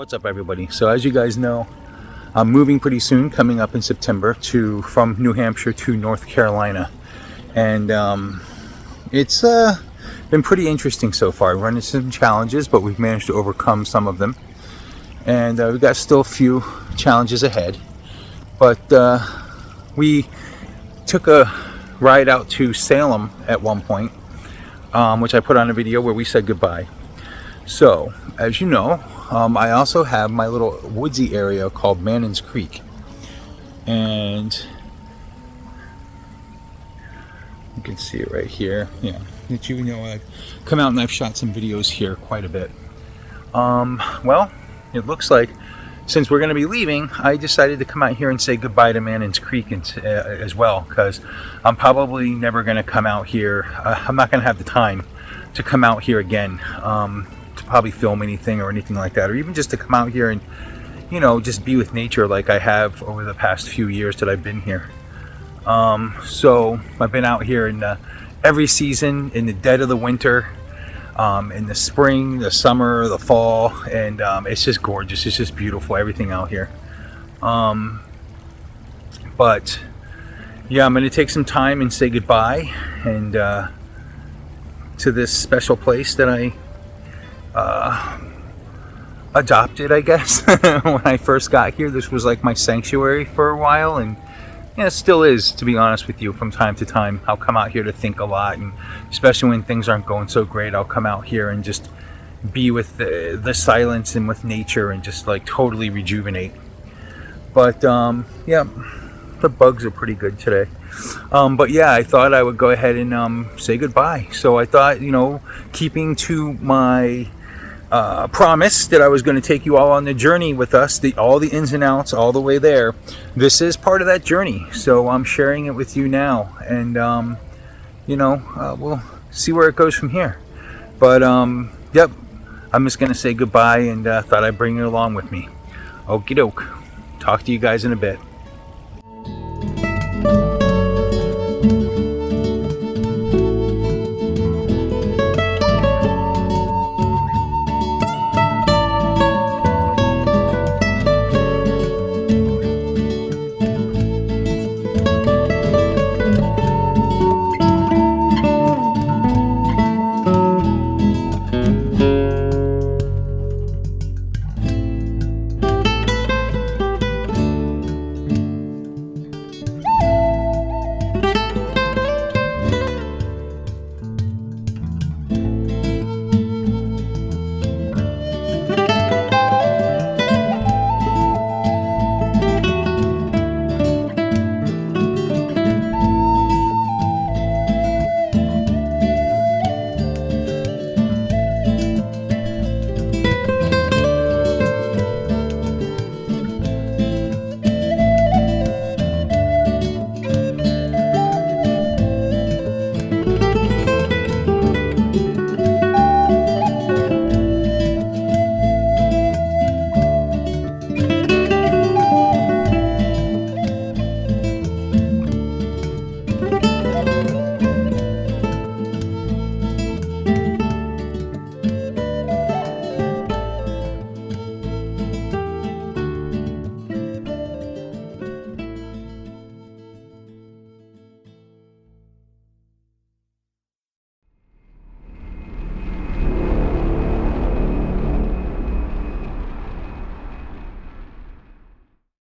What's up, everybody? So as you guys know, I'm moving pretty soon, coming up in September, from New Hampshire to North Carolina, and it's been pretty interesting so far. We're running some challenges, but we've managed to overcome some of them, and we've got still a few challenges ahead. But we took a ride out to Salem at one point, which I put on a video where we said goodbye. So, as you know, I also have my little woodsy area called Mannun's Creek, and you can see it right here. Yeah, that you know, I've come out and I've shot some videos here quite a bit. Well, it looks like since we're going to be leaving, I decided to come out here and say goodbye to Mannun's Creek as well, because I'm probably never going to come out here. I'm not going to have the time to come out here again. To probably film anything or anything like that, or even just to come out here and, you know, just be with nature like I have over the past few years that I've been here. So I've been out here in every season, in the dead of the winter, in the spring, the summer, the fall, and it's just gorgeous. It's just beautiful, everything out here. But yeah, I'm going to take some time and say goodbye and to this special place that I adopted, I guess. When I first got here, this was like my sanctuary for a while, and yeah, it still is, to be honest with you. From time to time, I'll come out here to think a lot, and especially when things aren't going so great, I'll come out here and just be with the silence and with nature and just like totally rejuvenate. But yeah, the bugs are pretty good today. But yeah, I thought I would go ahead and say goodbye. So I thought, you know, keeping to my promise that I was going to take you all on the journey with us, all the ins and outs, all the way there. This is part of that journey, so I'm sharing it with you now, and you know, we'll see where it goes from here. But yep, I'm just going to say goodbye, and thought I'd bring it along with me. Okie doke. Talk to you guys in a bit.